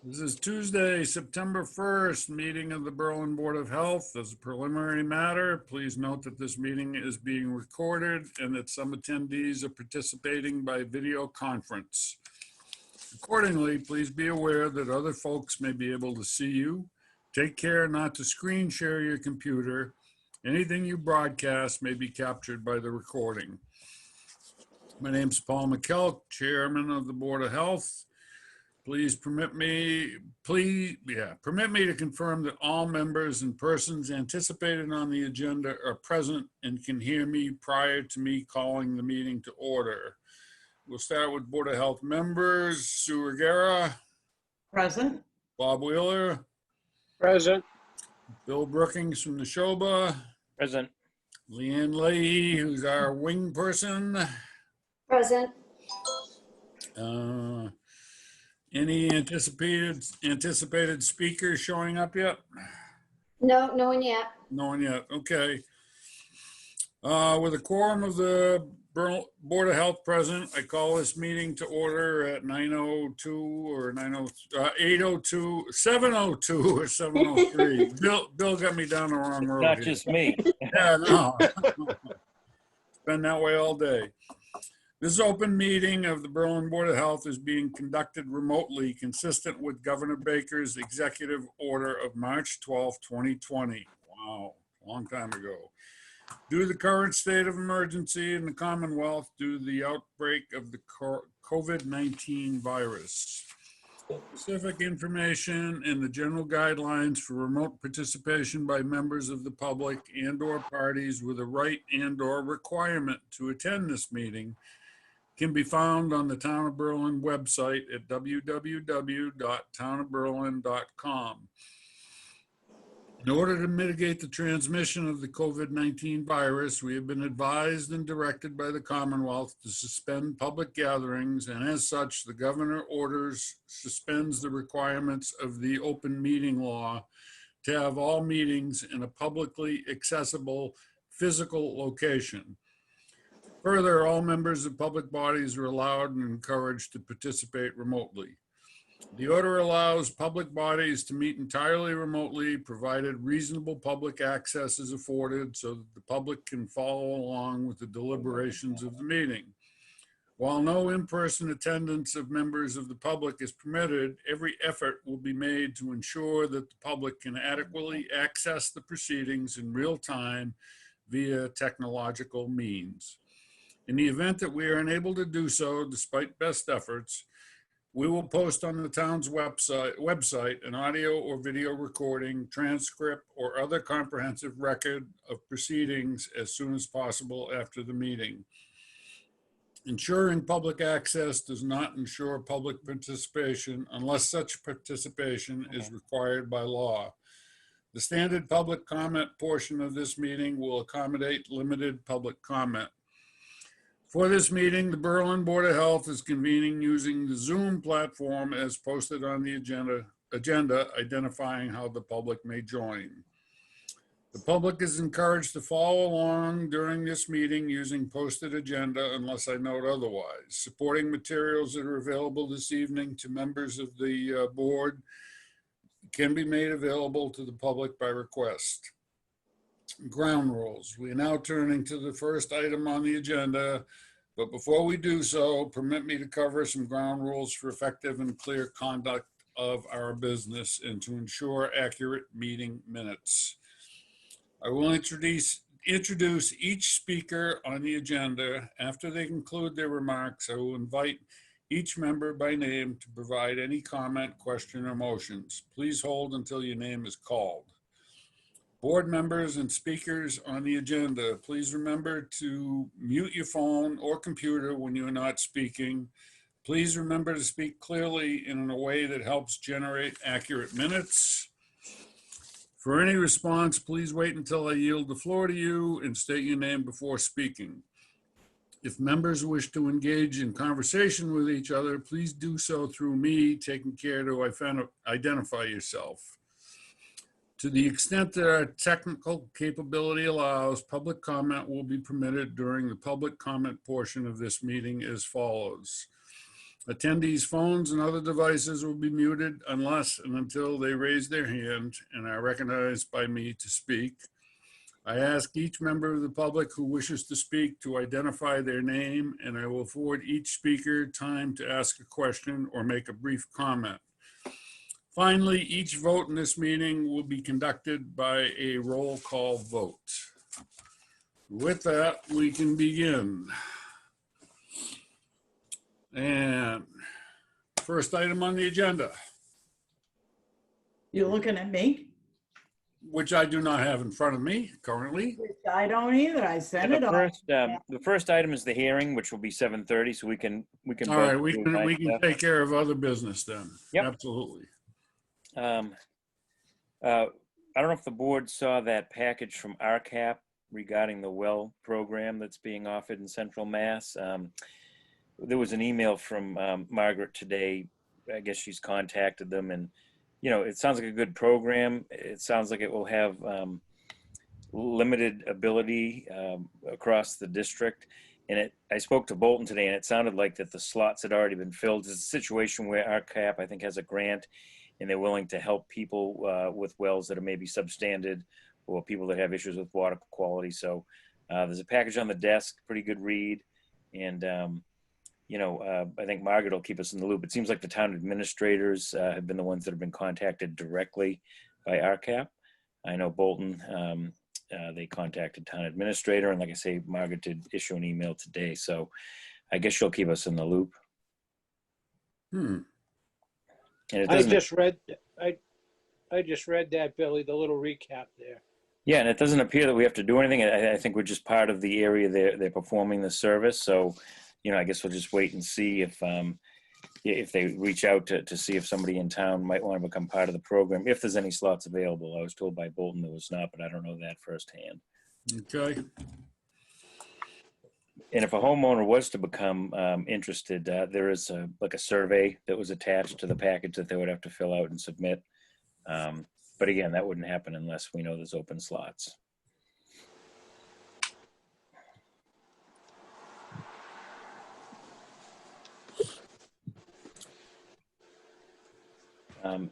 This is Tuesday, September 1st, meeting of the Berlin Board of Health. As a preliminary matter, please note that this meeting is being recorded and that some attendees are participating by video conference. Accordingly, please be aware that other folks may be able to see you. Take care not to screen share your computer. Anything you broadcast may be captured by the recording. My name's Paul McKelk, Chairman of the Board of Health. Please permit me to confirm that all members and persons anticipated on the agenda are present and can hear me prior to me calling the meeting to order. We'll start with Board of Health members. Sue Regera. Present. Bob Wheeler. Present. Bill Brookings from the Neshoba. Present. Leanne Leahy, who's our wing person. Present. Any anticipated speakers showing up yet? No, no one yet. No one yet. Okay. With a quorum of the Board of Health present, I call this meeting to order at 9:02 or 8:02, 7:02 or 7:03. Bill got me down the wrong road. Not here. just me. Yeah, no. It's been that way all day. This open meeting of the Berlin Board of Health is being conducted remotely, consistent with Governor Baker's executive order of March 12, 2020. Wow, a long time ago. Due to the current state of emergency in the Commonwealth due to the outbreak of the COVID-19 virus. Specific information and the general guidelines for remote participation by members of the public and/or parties with a right and/or requirement to attend this meeting can be found on the Town of Berlin website at www.townofberlin.com. In order to mitigate the transmission of the COVID-19 virus, we have been advised and directed by the Commonwealth to suspend public gatherings, and as such, the governor suspends the requirements of the open meeting law to have all meetings in a publicly accessible physical location. Further, all members of public bodies are allowed and encouraged to participate remotely. The order allows public bodies to meet entirely remotely, provided reasonable public access is afforded so that the public can follow along with the deliberations of the meeting. While no in-person attendance of members of the public is permitted, every effort will be made to ensure that the public can adequately access the proceedings in real time via technological means. In the event that we are unable to do so, despite best efforts, we will post on the town's website an audio or video recording, transcript, or other comprehensive record of proceedings as soon as possible after the meeting. Ensuring public access does not ensure public participation unless such participation is required by law. The standard public comment portion of this meeting will accommodate limited public comment. For this meeting, the Berlin Board of Health is convening using the Zoom platform as posted on the agenda identifying how the public may join. The public is encouraged to follow along during this meeting using posted agenda unless I note otherwise. Supporting materials that are available this evening to members of the board can be made available to the public by request. Ground rules. We are now turning to the first item on the agenda, but before we do so, permit me to cover some ground rules for effective and clear conduct of our business and to ensure accurate meeting minutes. I will introduce each speaker on the agenda. After they conclude their remarks, I will invite each member by name to provide any comment, question, or motions. Please hold until your name is called. Board members and speakers on the agenda, please remember to mute your phone or computer when you're not speaking. Please remember to speak clearly and in a way that helps generate accurate minutes. For any response, please wait until I yield the floor to you and state your name before speaking. If members wish to engage in conversation with each other, please do so through me, taking care to identify yourself. To the extent that our technical capability allows, public comment will be permitted during the public comment portion of this meeting as follows. Attendees' phones and other devices will be muted unless and until they raise their hand and are recognized by me to speak. I ask each member of the public who wishes to speak to identify their name, and I will afford each speaker time to ask a question or make a brief comment. Finally, each vote in this meeting will be conducted by a roll call vote. With that, we can begin. And first item on the agenda, You looking at me? which I do not have in front of me currently. I don't either. I sent it on. The first item is the hearing, which will be 7:30, so we can. All right, both we do can nice stuff. take care of other business then. Yep. Absolutely. I don't know if the board saw that package from RCAP regarding the well program that's being offered in Central Mass. There was an email from Margaret today. I guess she's contacted them, and it sounds like a good program. It sounds like it will have limited ability across the district. And I spoke to Bolton today, and it sounded like that the slots had already been filled. It's a situation where RCAP, I think, has a grant, and they're willing to help people with wells that are maybe substandard or people that have issues with water quality. So there's a package on the desk, pretty good read. And, I think Margaret will keep us in the loop. It seems like the town administrators have been the ones that have been contacted directly by RCAP. I know Bolton, they contacted town administrator. And like I say, Margaret did issue an email today. So I guess she'll keep us in the loop. And it I doesn't, just read that, Billy, the little recap there. yeah, and it doesn't appear that we have to do anything. I think we're just part of the area they're performing the service. So, I guess we'll just wait and see if they reach out to see if somebody in town might want to become part of the program, if there's any slots available. I was told by Bolton there was not, but I don't know that firsthand. Okay. And if a homeowner was to become interested, there is a survey that was attached to the package that they would have to fill out and submit. But again, that wouldn't happen unless we know there's open slots.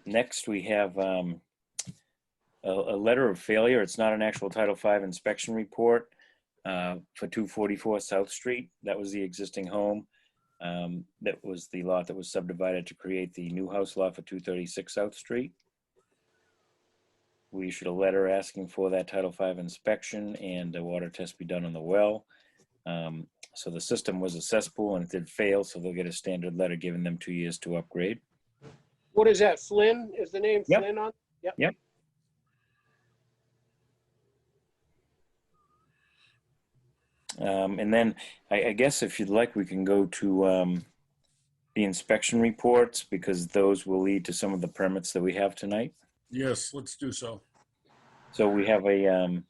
Next, we have a letter of failure. It's not an actual Title V inspection report. For 244 South Street. That was the existing home. That was the lot that was subdivided to create the new house lot for 236 South Street. We issued a letter asking for that Title V inspection and a water test be done on the well. So the system was a cesspool and it did fail, so they'll get a standard letter giving them 2 years to upgrade. What is that, Flynn? Is the name Yep. Flynn on? Yep. Yep. And then I guess if you'd like, we can go to the inspection reports because those will lead to some of the permits that we have tonight. Yes, let's do so. So we have a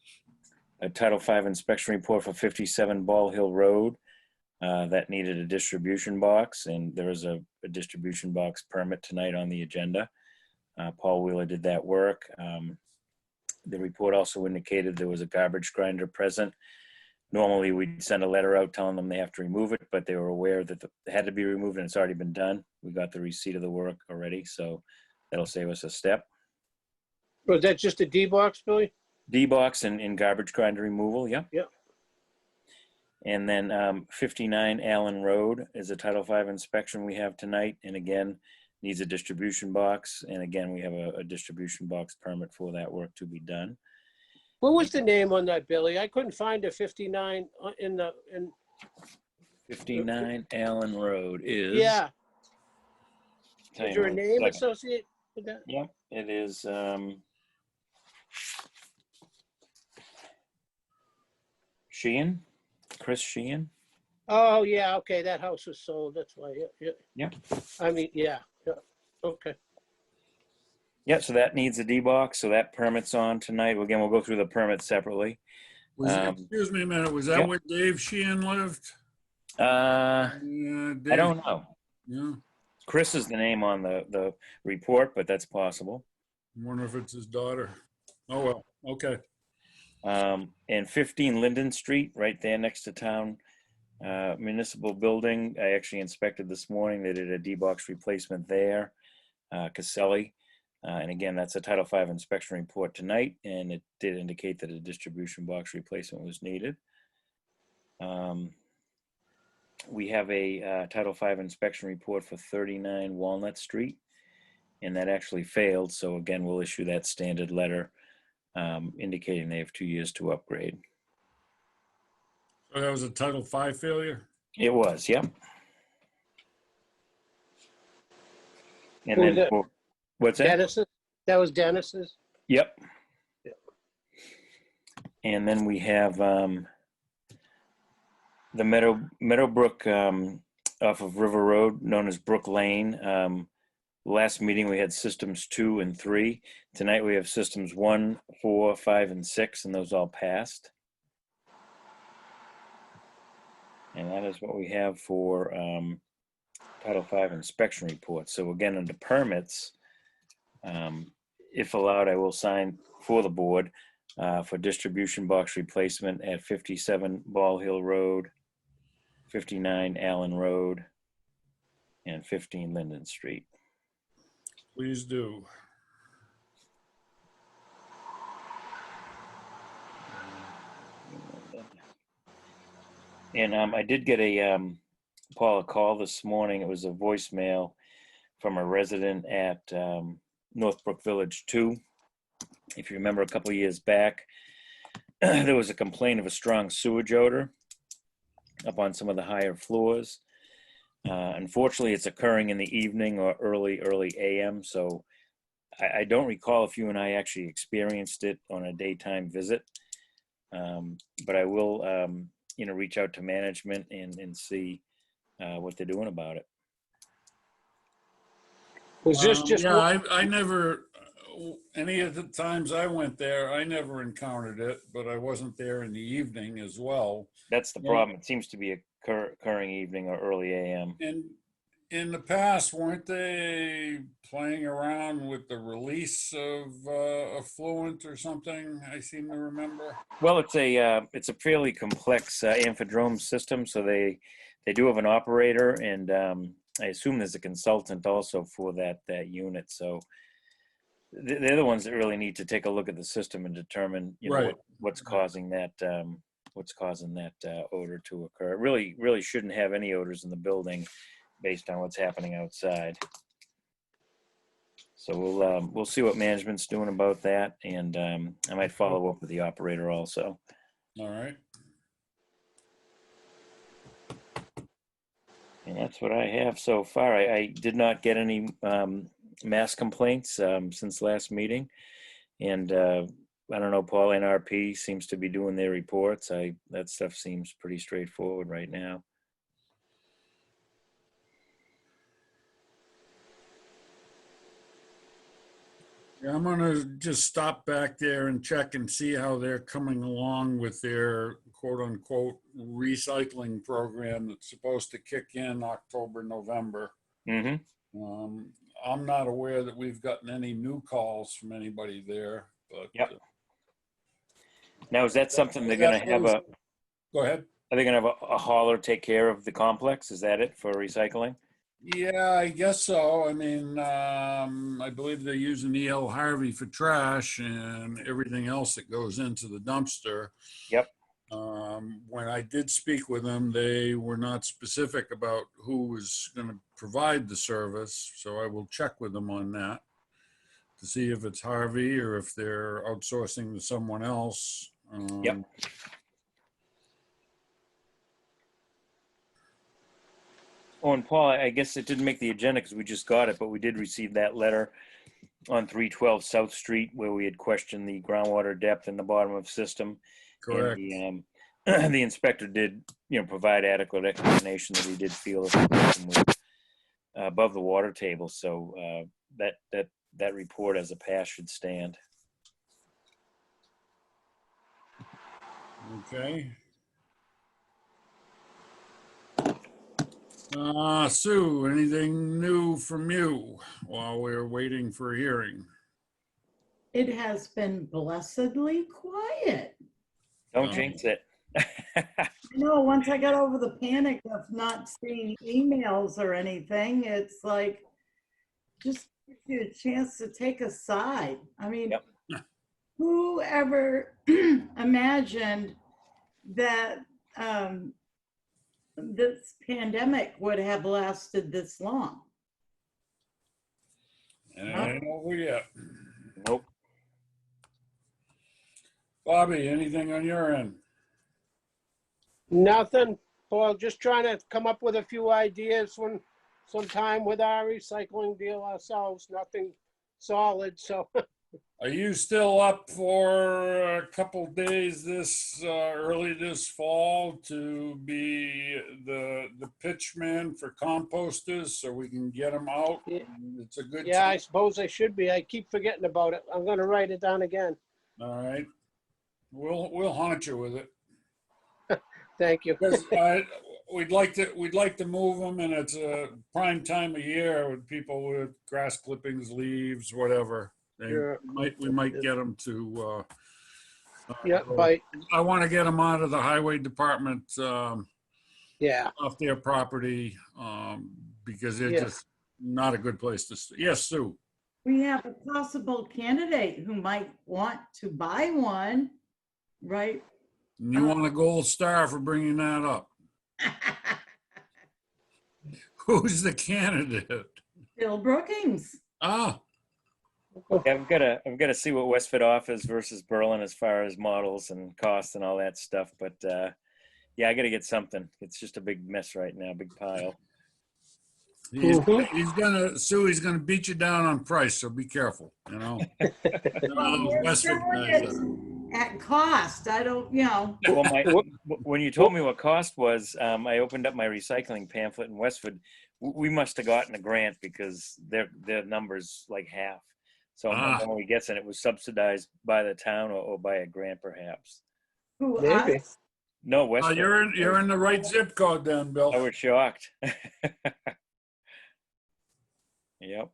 Title V inspection report for 57 Ball Hill Road that needed a distribution box, and there is a distribution box permit tonight on the agenda. Paul Wheeler did that work. The report also indicated there was a garbage grinder present. Normally, we'd send a letter out telling them they have to remove it, but they were aware that it had to be removed and it's already been done. We got the receipt of the work already, so that'll save us a step. Was that just a D-box, Billy? D-box and garbage grinder removal, yeah. Yep. And then 59 Allen Road is a Title V inspection we have tonight, and again, needs a distribution box. And again, we have a distribution box permit for that work to be done. What was the name on that, Billy? I couldn't find a 59 in. 59 Allen Road is. Yeah. Tell Is you there a in name second. associated with that? Yeah, it is. Sheehan, Chris Sheehan. Oh, yeah, okay, that house was sold, that's why, yeah. Yeah. I mean, yeah, okay. Yeah, so that needs a D-box, so that permit's on tonight. Again, we'll go through the permits separately. Excuse me a minute, was that Yep. where Dave Sheehan lived? I Yeah, don't know. Yeah, Chris is the name on the report, but that's possible. I wonder if it's his daughter. Oh, well, okay. And 15 Linden Street, right there next to town Municipal building, I actually inspected this morning. They did a D-box replacement there, Caselli. And again, that's a Title V inspection report tonight, and it did indicate that a distribution box replacement was needed. We have a Title V inspection report for 39 Walnut Street, and that actually failed. So again, we'll issue that standard letter indicating they have 2 years to upgrade. So that was a Title V failure? It was, yep. And Who was then, that? what's that? Dennis's? That was Dennis's? Yep. Yep. And then we have the Meadowbrook off of River Road, known as Brook Lane. Last meeting we had systems 2 and 3. Tonight we have systems 1, 4, 5, and 6, and those all passed. And that is what we have for Title V inspection reports. So again, under permits, if allowed, I will sign for the board for distribution box replacement at 57 Ball Hill Road, 59 Allen Road, and 15 Linden Street. Please do. And I did get a call this morning. It was a voicemail from a resident at Northbrook Village 2. If you remember, a couple of years back, there was a complaint of a strong sewage odor up on some of the higher floors. Unfortunately, it's occurring in the evening or early AM. So I don't recall if you and I actually experienced it on a daytime visit, but I will, reach out to management and see what they're doing about it. Was this just, Yeah, I never, any of the times I went there, I never encountered it, but I wasn't there in the evening as well. That's the Yeah. problem. It seems to be occurring evening or early AM. And in the past, weren't they playing around with the release of effluent or something? I seem to remember. Well, it's a fairly complex amphidrome system, so they do have an operator, and I assume there's a consultant also for that unit. So they're the ones that really need to take a look at the system and determine, Right. what's causing that odor to occur. It really shouldn't have any odors in the building based on what's happening outside. So we'll see what management's doing about that, and I might follow up with the operator also. All right. And that's what I have so far. I did not get any mass complaints since last meeting, and I don't know, Paul, NRP seems to be doing their reports. That stuff seems pretty straightforward right now. Yeah, I'm gonna just stop back there and check and see how they're coming along with their quote unquote recycling program that's supposed to kick in October, November. Mm-hmm. I'm not aware that we've gotten any new calls from anybody there, but. Yep. Now, is that something they're gonna have Go ahead. are they gonna have a hauler take care of the complex? Is that it for recycling? Yeah, I guess so. I mean, I believe they're using E.L. Harvey for trash and everything else that goes into the dumpster. Yep. When I did speak with them, they were not specific about who was going to provide the service. So I will check with them on that to see if it's Harvey or if they're outsourcing to someone else. Yep. Oh, and Paul, I guess it didn't make the agenda because we just got it, but we did receive that letter on 312 South Street where we had questioned the groundwater depth in the bottom of system. Correct. And the inspector did, provide adequate explanation that he did feel that the system was above the water table. So that report as a pass should stand. Okay. Sue, anything new from you while we're waiting for a hearing? It has been blessedly quiet. Don't Oh. jinx it. No, once I got over the panic of not seeing emails or anything, it's like, just gives you a chance to take a side. I mean, Yep. who ever imagined that this pandemic would have lasted this long? And it ain't over yet. Nope. Bobby, anything on your end? Nothing, Paul, just trying to come up with a few ideas when sometime with our recycling deal ourselves, nothing solid, so. Are you still up for a couple days early this fall to be the pitchman for composters so we can get them out? Yeah. It's a good Yeah, I time. suppose I should be. I keep forgetting about it. I'm gonna write it down again. All right. We'll haunt you with it. Thank you. Because we'd like to move them, and it's a prime time of year with people with grass clippings, leaves, whatever. Sure. We might get them to. Yeah, go. but, I want to get them out of the highway department yeah, off their property because they're Yeah. just not a good place to. Yes, Sue. We have a possible candidate who might want to buy one, right? You want a gold star for bringing that up. Who's the candidate? Bill Brookings. Ah, Yeah, I've got to see what Westford offers versus Berlin as far as models and cost and all that stuff. But yeah, I got to get something. It's just a big mess right now, big pile. he's Mhm. He's gonna beat you down on price, so be careful, you know. Well, we're Westford selling guys it are- at cost. I don't, Well, when you told me what cost was, I opened up my recycling pamphlet in Westford. We must have gotten a grant because their numbers like half. So I'm wondering we gets, and it was subsidized by the town or by a grant perhaps. who Maybe. us? No, Oh, Westford. you're in the right zip code then, Bill. I was shocked. Yep.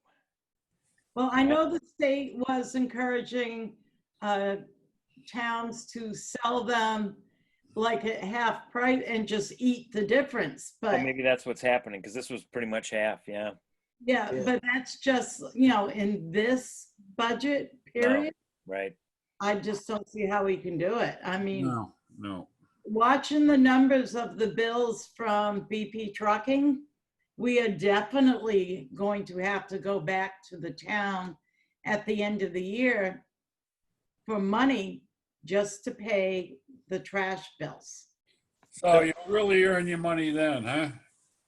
Well, I know the state was encouraging towns to sell them like at half price and just eat the difference. Well, But maybe that's what's happening because this was pretty much half. Yeah. yeah, Yeah. but that's just, in this budget No. period, Right. I just don't see how we can do it. I mean, No. watching the numbers of the bills from BP Trucking, we are definitely going to have to go back to the town at the end of the year for money just to pay the trash bills. So you really earn your money then, huh?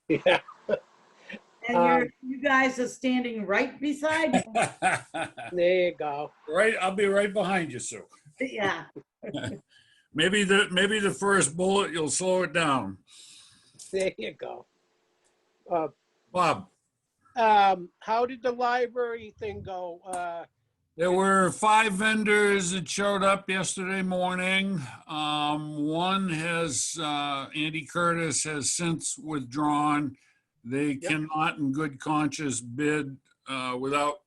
Yeah. And you guys are standing right beside me. There you go. Right, I'll be right behind you, Sue. Yeah. Maybe the first bullet you'll slow it down. There you go. Bob, How did the library thing go? there were 5 vendors that showed up yesterday morning. One has, Andy Curtis has since withdrawn. They Yep. cannot in good conscience bid without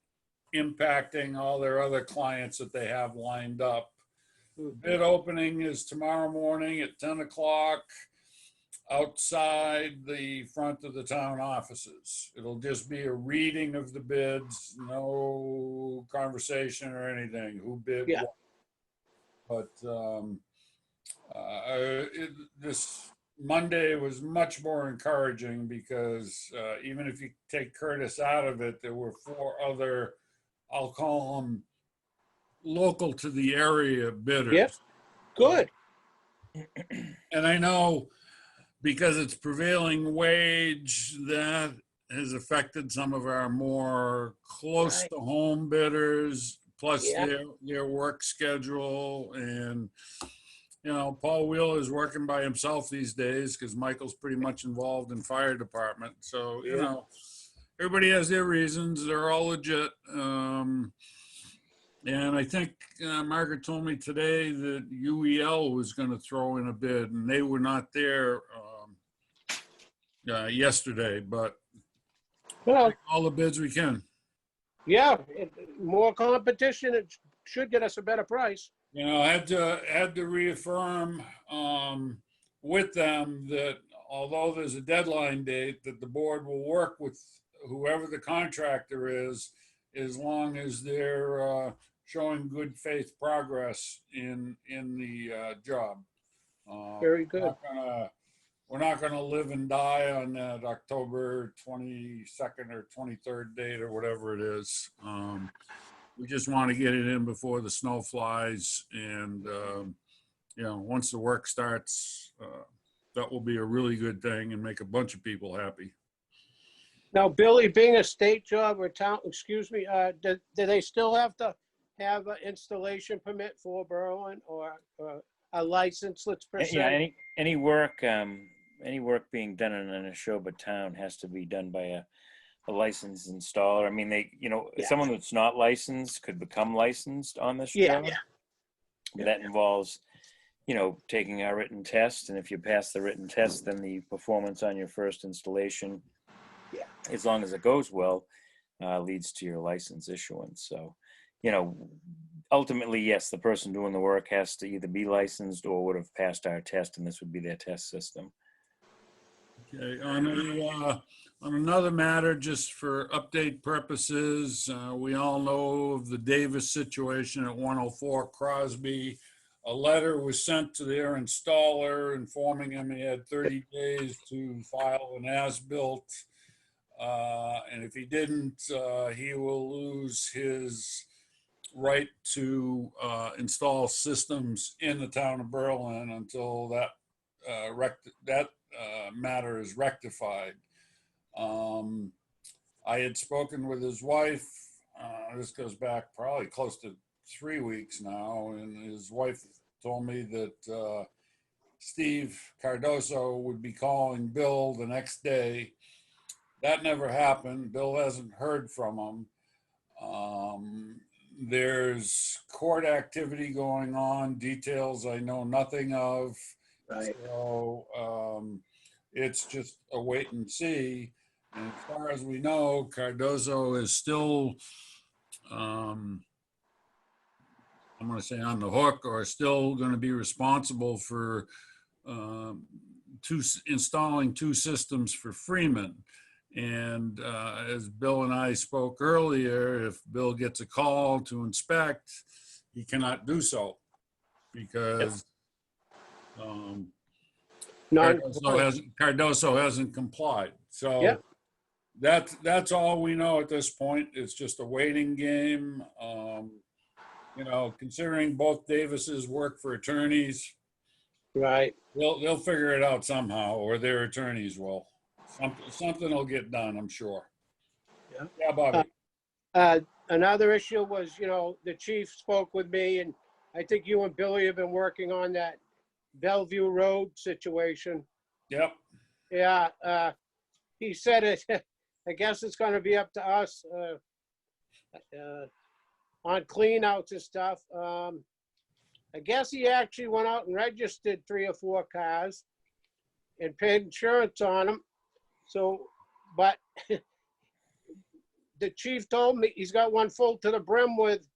impacting all their other clients that they have lined up. Bid opening is tomorrow morning at 10 o'clock outside the front of the town offices. It'll just be a reading of the bids, no conversation or anything, who bid Yeah. what. But this Monday was much more encouraging because even if you take Curtis out of it, there were 4 other, I'll call them local to the area bidders. Yep. Good. And I know because it's prevailing wage, that has affected some of our more close Right. to home bidders, plus Yeah. their work schedule. And, Paul Wheeler is working by himself these days because Michael's pretty much involved in fire department. So, Yeah. everybody has their reasons. They're all legit. And I think Margaret told me today that UEL was going to throw in a bid, and they were not there yesterday, but Well, all the bids we can. yeah, more competition, it should get us a better price. I had to reaffirm with them that although there's a deadline date, that the board will work with whoever the contractor is, as long as they're showing good faith progress in the job. Very good. We're not gonna live and die on that October 22nd or 23rd date or whatever it is. We just want to get it in before the snow flies, and once the work starts, that will be a really good thing and make a bunch of people happy. Now, Billy, being a state job or town, excuse me, do they still have to have an installation permit for Berlin or a license, let's Yeah, say? any work being done in a Neshoba town has to be done by a licensed installer. I mean, Yeah. someone that's not licensed could become licensed on this Yeah, job. But that involves, taking a written test, and if you pass the written test, then the performance on your first installation, Yeah. as long as it goes well, leads to your license issuance. So, ultimately, yes, the person doing the work has to either be licensed or would have passed our test, and this would be their test system. Okay, on another matter, just for update purposes, we all know of the Davis situation at 104 Crosby. A letter was sent to their installer informing him he had 30 days to file an as-built. And if he didn't, he will lose his right to install systems in the town of Berlin until that matter is rectified. I had spoken with his wife. This goes back probably close to 3 weeks now, and his wife told me that Steve Cardoso would be calling Bill the next day. That never happened. Bill hasn't heard from him. There's court activity going on, details I know nothing of. Right. So it's just a wait and see. And as far as we know, Cardoso is still, I'm going to say on the hook, or still going to be responsible for installing 2 systems for Freeman. And as Bill and I spoke earlier, if Bill gets a call to inspect, he cannot do so because Cardoso hasn't complied. So Yep. that's all we know at this point. It's just a waiting game. Considering both Davises work for attorneys, Right. they'll figure it out somehow, or their attorneys will. Something will get done, I'm sure. Yeah. Yeah, Bobby. Another issue was, the chief spoke with me, and I think you and Billy have been working on that Bellevue Road situation. Yep. Yeah, he said it, I guess it's gonna be up to us, on cleanouts and stuff. I guess he actually went out and registered 3 or 4 cars and paid insurance on them. So, but the chief told me he's got one full to the brim with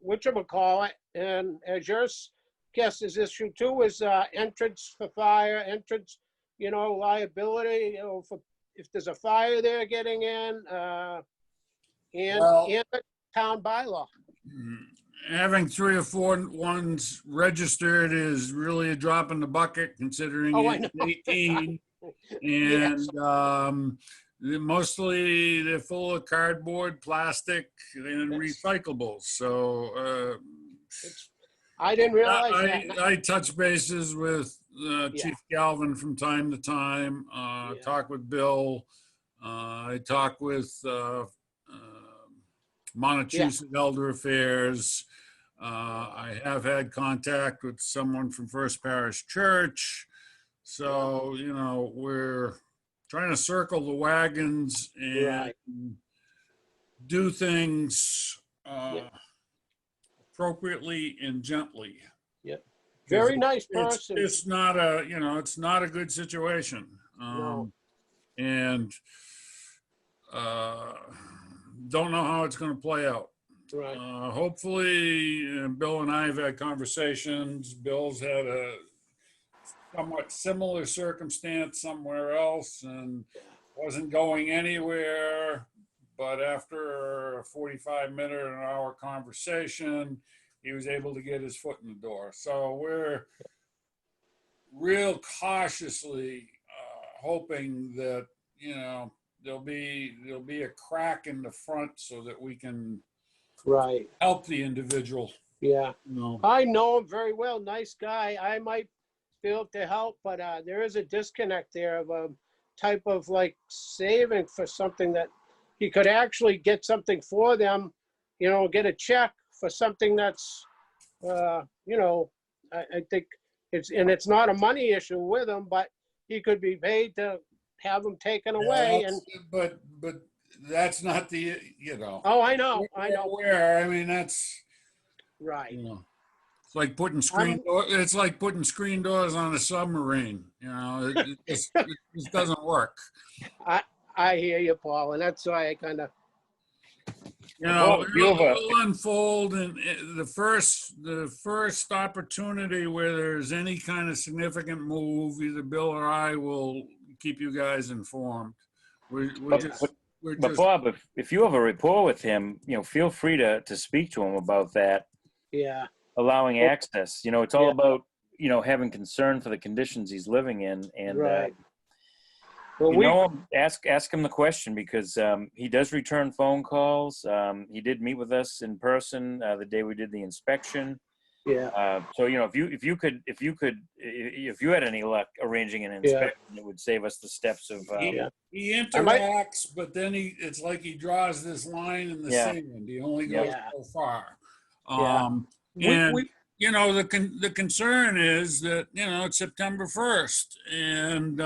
whatchamacallit, and as yours guess is issue 2 is entrance for fire, entrance, liability, for if there's a fire there getting in, and the town bylaw. Having 3 or 4 ones registered is really a drop in the bucket, considering Oh, I it's know. 18. Yes. And mostly they're full of cardboard, plastic, and Yes. recyclables. So I didn't realize that. I touch bases with Chief Galvin from time to time. Talk with Bill. I talk with Montechusett Elder Affairs. I have had contact with someone from First Parish Church. So, we're trying to circle the wagons and do things appropriately and gently. Yep. Very nice It's person. it's not a good situation. No. And don't know how it's going to play out. Right. Hopefully, Bill and I have had conversations. Bill's had somewhat similar circumstance somewhere else and wasn't going anywhere. But after a 45-minute or an hour conversation, he was able to get his foot in the door. So we're real cautiously hoping that, there'll be a crack in the front so that we can Right. help the individual. Yeah. No. I know him very well. Nice guy. I might be able to help, but there is a disconnect there of a type of like saving for something that he could actually get something for them, get a check for something that's, I think it's not a money issue with him, but he could be paid to have them taken away. And But that's not oh, I know. where, I mean, that's, Right. it's like putting it's like putting screen doors on a submarine, it just doesn't work. I hear you, Paul, and that's why I kind of. It'll unfold, and the first opportunity where there's any kind of significant move, either Bill or I will keep you guys informed. But Bob, if you have a rapport with him, feel free to speak to him about that. Yeah. Allowing access. It's all Yeah. about, having concern for the conditions he's living in. And, Right. Well, ask him the question because he does return phone calls. He did meet with us in person the day we did the inspection. yeah. So if you had any luck arranging an inspection, it would save us the steps of. He interacts, but then it's like he draws this line in the sand. He only goes so far. And the concern is that it's September 1st, and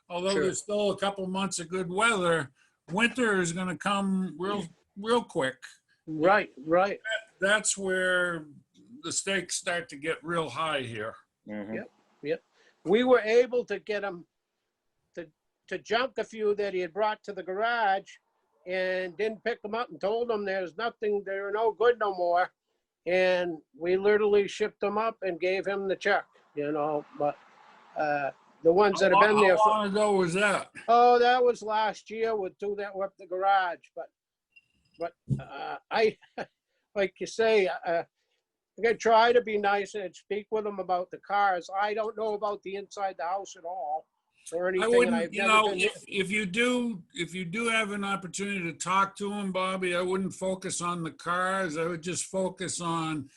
although there's still a couple months of good weather, winter is going to come real quick. Right. That's where the stakes start to get real high here. Mm-hmm. Yep. We were able to get him to junk a few that he had brought to the garage, and didn't pick them up and told them there's nothing, they're no good no more. And we literally shipped them up and gave him the check, but the ones that have been there How long ago was that? Oh, that was last year with two that were up the garage. But I, like you say, I'm gonna try to be nice and speak with them about the cars. I don't know about the inside the house at all or anything. I wouldn't, I've never been. if you do have an opportunity to talk to him, Bobby, I wouldn't focus on the cars. I would just focus on,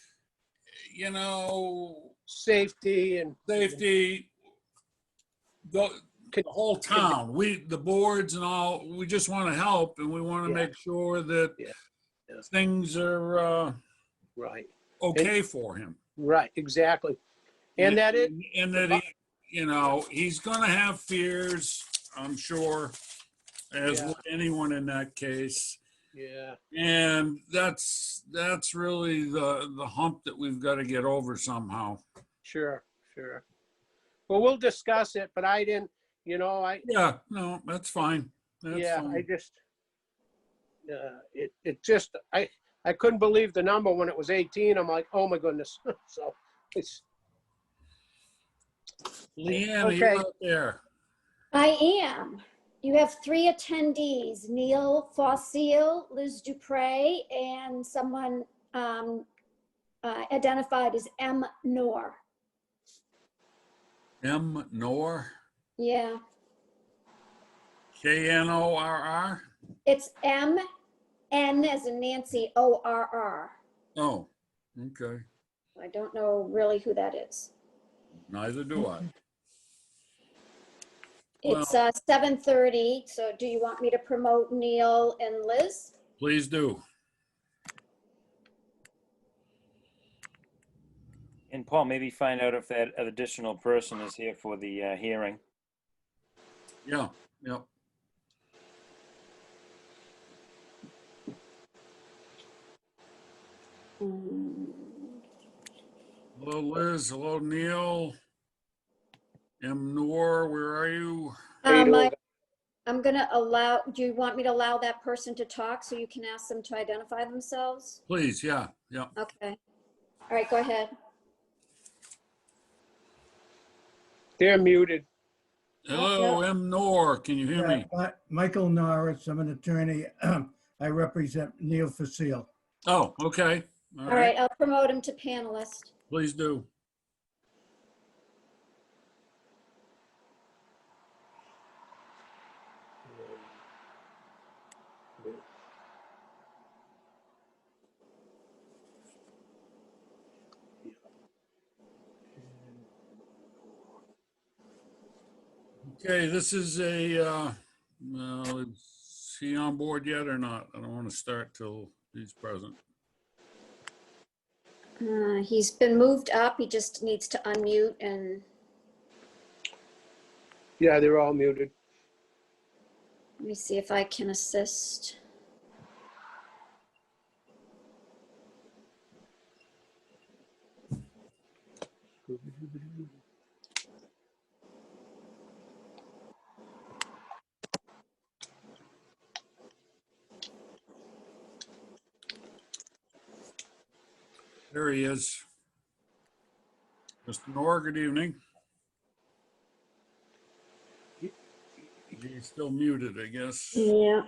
Safety and the whole town. The boards and all, we just want to help, and we want to make sure that things are right. Okay for him. Right, exactly. And that he's going to have fears, I'm sure, as would anyone in that case. Yeah. And that's really the hump that we've got to get over somehow. Sure. Well, we'll discuss it, but I didn't, Yeah, no, that's fine. That's fine. I just, it just, I couldn't believe the number when it was 18. I'm like, oh my goodness. So it's. Leanne, are you out there? I am. You have 3 attendees, Neil Fossil, Liz Dupre, and someone identified as M. Noor. M. Noor? Yeah. K-N-O-R-R? It's M, N as in Nancy, O-R-R. Oh, okay. I don't know really who that is. Neither do I. It's 7:30, so do you want me to promote Neil and Liz? Please do. And Paul, maybe find out if that additional person is here for the hearing. Yeah. Hello, Liz. Hello, Neil. M. Noor, where are you? I'm gonna allow, do you want me to allow that person to talk so you can ask them to identify themselves? Please, yeah. Okay. All right, go ahead. They're muted. Hello, M. Nor, can you hear me? Michael Norris, I'm an attorney. I represent Neil Facile. Oh, okay. All right, I'll promote him to panelist. Please do. Okay, this is well, is he on board yet or not? I don't want to start till he's present. He's been moved up. He just needs to unmute and Yeah, they're all muted. let me see if I can assist. There he is. Mr. Nor, good evening. He's still muted, I guess. Yeah,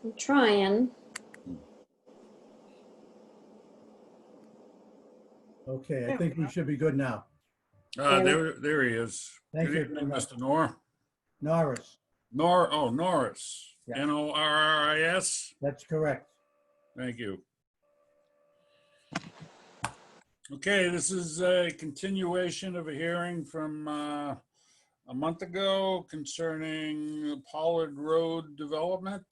I'm trying. Okay, I think we should be good now. There he is. Thank Good you evening, very much. Mr. Nor. Norris, Norris. Yeah. Norris. that's correct. Thank you. Okay, this is a continuation of a hearing from a month ago concerning Pollard Road development.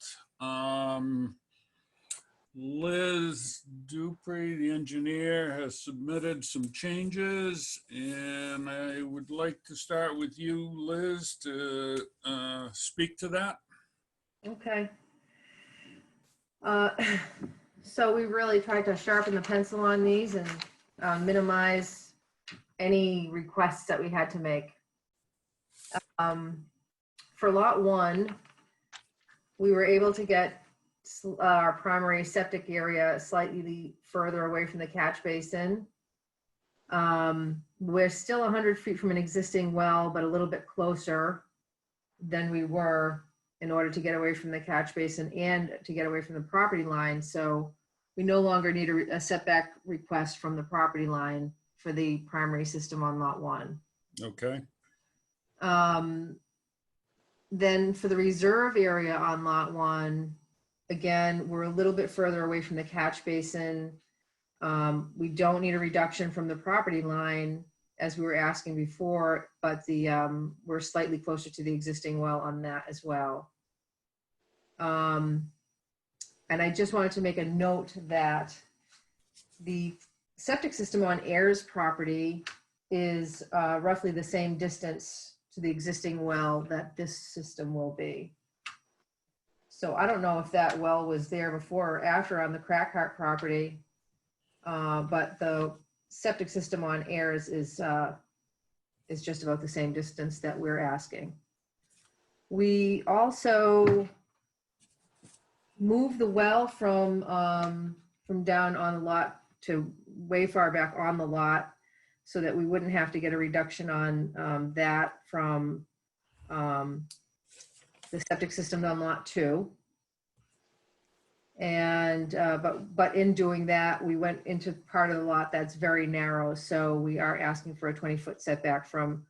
Liz Dupree, the engineer, has submitted some changes, and I would like to start with you, Liz, to speak to that. Okay. Uh, So we really tried to sharpen the pencil on these and minimize any requests that we had to make. For lot 1, we were able to get our primary septic area slightly further away from the catch basin. We're still 100 feet from an existing well, but a little bit closer than we were in order to get away from the catch basin and to get away from the property line. So we no longer need a setback request from the property line for the primary system on lot 1. Okay. Then for the reserve area on lot 1, again, we're a little bit further away from the catch basin. We don't need a reduction from the property line as we were asking before, but we're slightly closer to the existing well on that as well. And I just wanted to make a note that the septic system on Ayers property is roughly the same distance to the existing well that this system will be. So I don't know if that well was there before or after on the Crackhart property, but the septic system on Ayers is just about the same distance that we're asking. We also moved the well from down on the lot to way far back on the lot so that we wouldn't have to get a reduction on that from the septic system on lot 2. And but in doing that, we went into part of the lot that's very narrow. So we are asking for a 20-foot setback from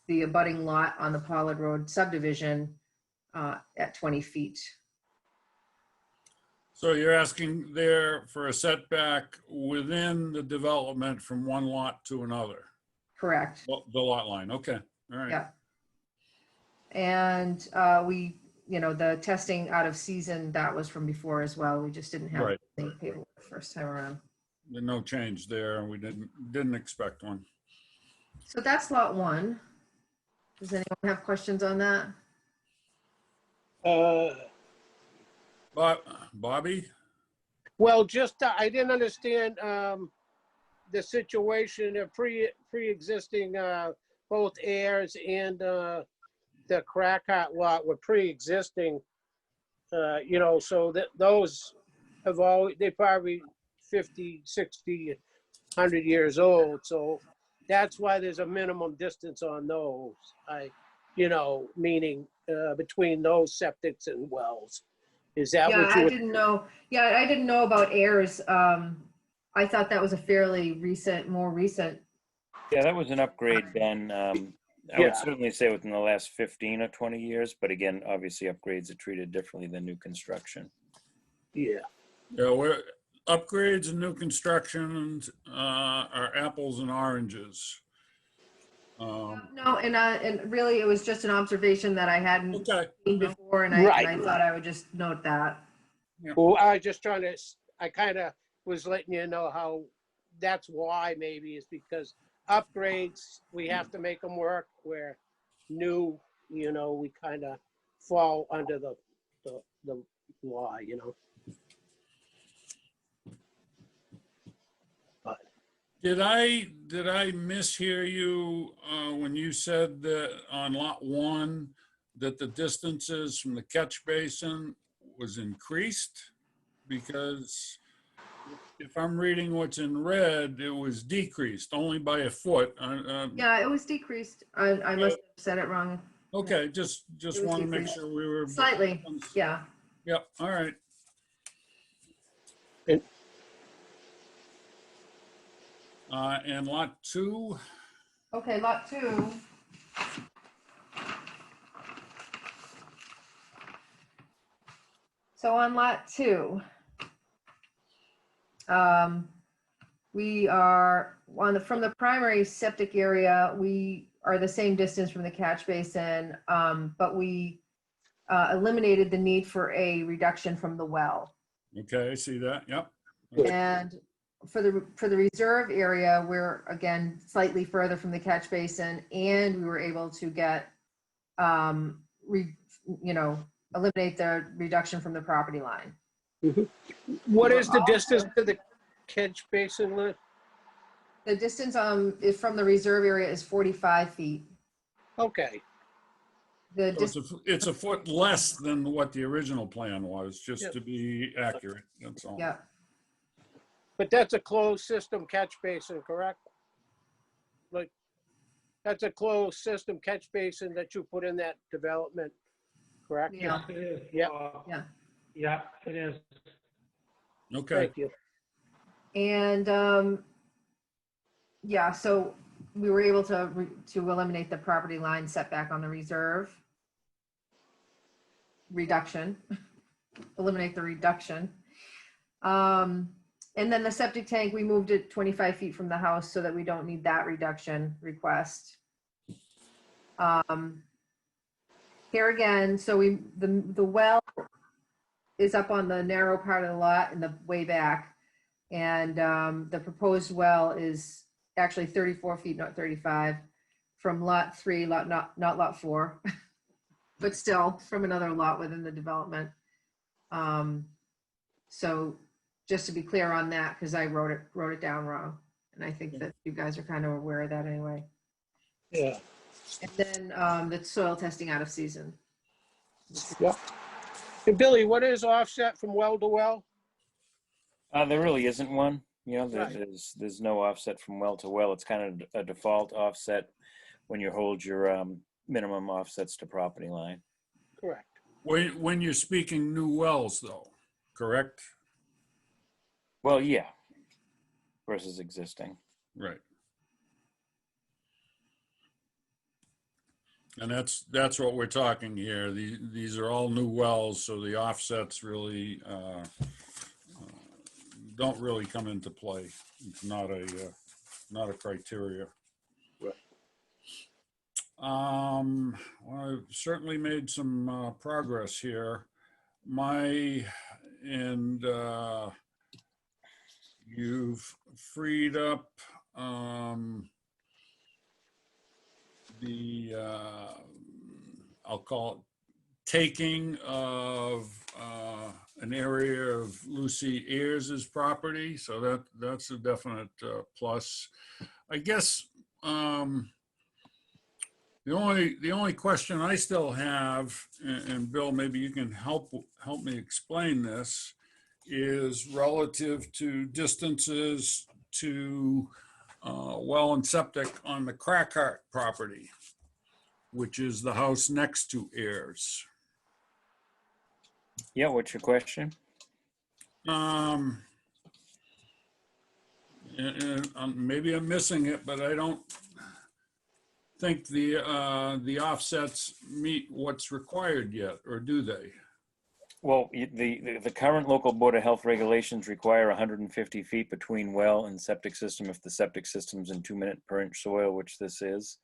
the abutting lot on the Pollard Road subdivision at 20 feet. So you're asking there for a setback within the development from one lot to another? Correct. The lot line, okay, all right. Yeah. And we, the testing out of season, that was from before as well. We just didn't have Right. the paperwork first time around. There's no change there, and we didn't expect one. So that's lot 1. Does anyone have questions on that? Bobby? Well, just, I didn't understand the situation of pre-existing, both Ayers and the Crackhart lot were pre-existing, so that those have always, they probably 50, 60, 100 years old. So that's why there's a minimum distance on those. Meaning between those septics and wells. Is that Yeah, what you I would? didn't know. Yeah, I didn't know about heirs. I thought that was a fairly more recent. Yeah, that was an upgrade done. I Yeah. would certainly say within the last 15 or 20 years, but again, obviously upgrades are treated differently than new construction. Yeah. Yeah, upgrades and new constructions are apples and oranges. No, and really it was just an observation that I hadn't Okay. seen before, and Right. I thought I would just note that. Well, I was just I kind of was letting you know how that's why maybe is because upgrades, we have to make them work, where new, we kind of fall under the law, But Did I mishear you when you said that on lot 1 that the distances from the catch basin was increased? Because if I'm reading what's in red, it was decreased only by a foot. Yeah, it was decreased. I must have said it wrong. Okay, just was want to make decreased. sure we were. Slightly, yeah. Yep, all right. And lot 2, Okay, lot 2. So on lot 2, we are from the primary septic area, we are the same distance from the catch basin, but we eliminated the need for a reduction from the well. okay, I see that, yep. And for the reserve area, we're again slightly further from the catch basin, and we were able to get, eliminate the reduction from the property line. what is the distance to the catch basin, Lynn? The distance is from the reserve area is 45 feet. Okay. The So it's a foot less than what the original plan was, just to be accurate, that's all. yeah, But that's a closed system catch basin, correct? Like, that's a closed system catch basin that you put in that development, correct? yeah, It is. Yep. yeah. Yeah, it is. Okay, Thank you. And yeah, so we were able to eliminate the property line setback on the reserve. Eliminate the reduction. And then the septic tank, we moved it 25 feet from the house so that we don't need that reduction request. Here again, so the well is up on the narrow part of the lot in the way back. And the proposed well is actually 34 feet, not 35, from lot 3, not lot 4, but still from another lot within the development. So just to be clear on that, because I wrote it down wrong. And I think that you guys are kind of aware of that anyway. Yeah. And then the soil testing out of season. Yep. And Billy, what is offset from well to well? There really isn't one. Right. There's no offset from well to well. It's kind of a default offset when you hold your minimum offsets to property line. Correct. when you're speaking new wells though, correct? Well, yeah, versus existing. Right. And that's what we're talking here. These are all new wells, so the offsets really don't really come into play. It's not a criteria. Right. Well, I've certainly made some progress here. You've freed up the I'll call it taking of an area of Lucy Ayers' property, so that's a definite plus. I guess the only question I still have, and Bill, maybe you can help me explain this, is relative to distances to well and septic on the Crackhart property, which is the house next to Ayers. Yeah, what's your question? Maybe I'm missing it, but I don't think the offsets meet what's required yet, or do they? Well, the current local Board of Health regulations require 150 feet between well and septic system if the septic system's in 2 minute per inch soil, which this is.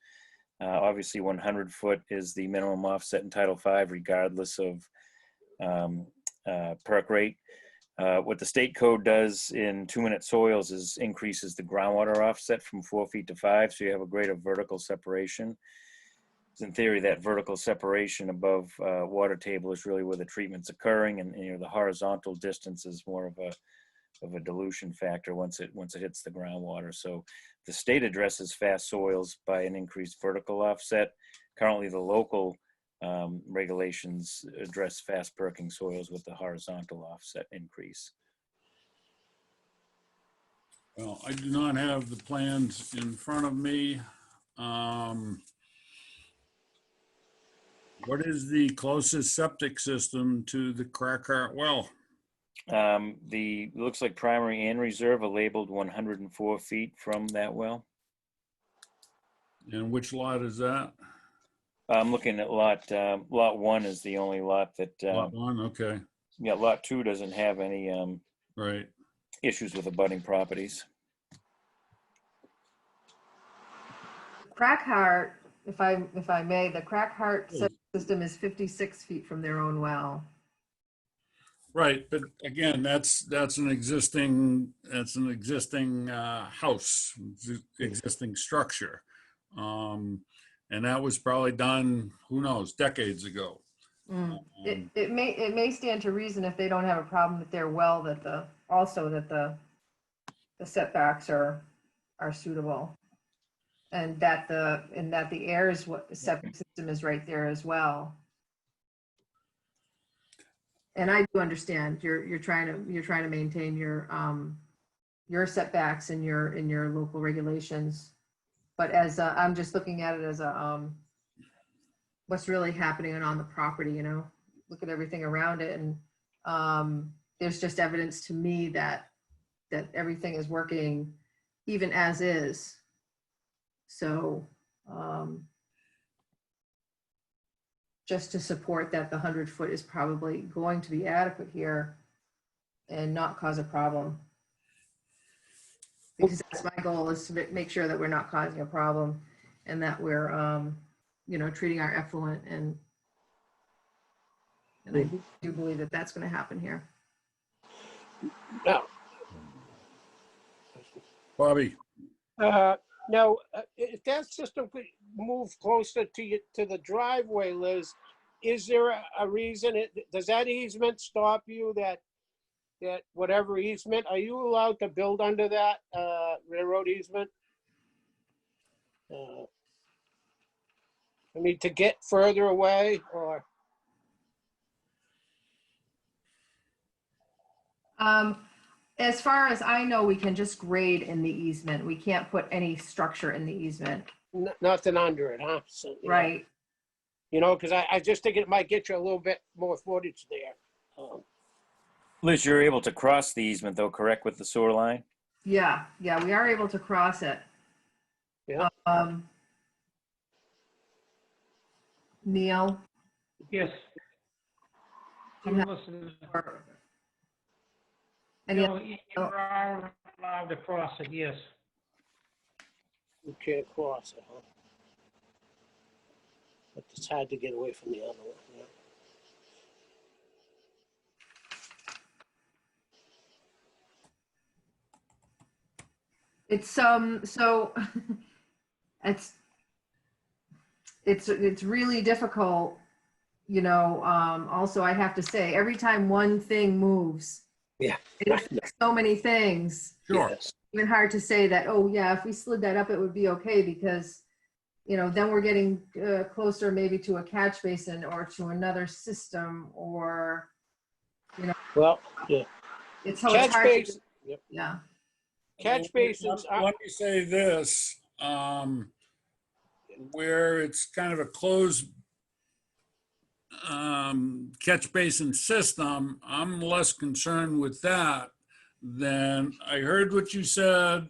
Obviously, 100 foot is the minimum offset in Title V, regardless of perk rate. What the state code does in 2 minute soils is increases the groundwater offset from 4 feet to 5, so you have a greater vertical separation. In theory, that vertical separation above water table is really where the treatment's occurring, and the horizontal distance is more of a dilution factor once it hits the groundwater. So the state addresses fast soils by an increased vertical offset. Currently, the local regulations address fast perking soils with the horizontal offset increase. Well, I do not have the plans in front of me. What is the closest septic system to the Crackhart well? Looks like primary and reserve are labeled 104 feet from that well. And which lot is that? I'm looking at lot 1 is the only lot that, Lot 1, okay, yeah, lot 2 doesn't have any right. issues with abutting properties. Crackhart, if I may, the Crackhart septic system is 56 feet from their own well. Right, but again, that's an existing house, existing structure. And that was probably done, who knows, decades ago. It may stand to reason if they don't have a problem with their well that the setbacks are suitable. And that the Ayers septic system is right there as well. And I do understand you're trying to maintain your setbacks and your local regulations. But as I'm just looking at it as what's really happening on the property, look at everything around it. And there's just evidence to me that everything is working even as is. So just to support that the 100 foot is probably going to be adequate here and not cause a problem. Because that's my goal, is to make sure that we're not causing a problem and that we're, treating our effluent, and I do believe that that's going to happen here. Now, Bobby, now, if that system could move closer to the driveway, Liz, is there a reason? Does that easement stop you? That whatever easement, are you allowed to build under that railroad easement? I mean, to get further away, or? As far as I know, we can just grade in the easement. We can't put any structure in the easement. Nothing under it, huh? So, Right. Because I just think it might get you a little bit more footage there. Liz, you're able to cross the easement though, correct, with the sewer line? Yeah, we are able to cross it. Yeah. Neil? Yes. Do you I'm have- listening. or- You're allowed to cross it, yes. You can't cross it, huh? But it's hard to get away from the other one. Yeah. It's so it's really difficult, also I have to say, every time one thing moves, Yeah. it affects so many things. sure. Yes. Even hard to say that, oh yeah, if we slid that up, it would be okay, because then we're getting closer maybe to a catch basin or to another system, or Well, yeah. it's so Catch it's hard to, basin. Yep. yeah. catch basins, Let me say this, where it's kind of a closed catch basin system, I'm less concerned with that than I heard what you said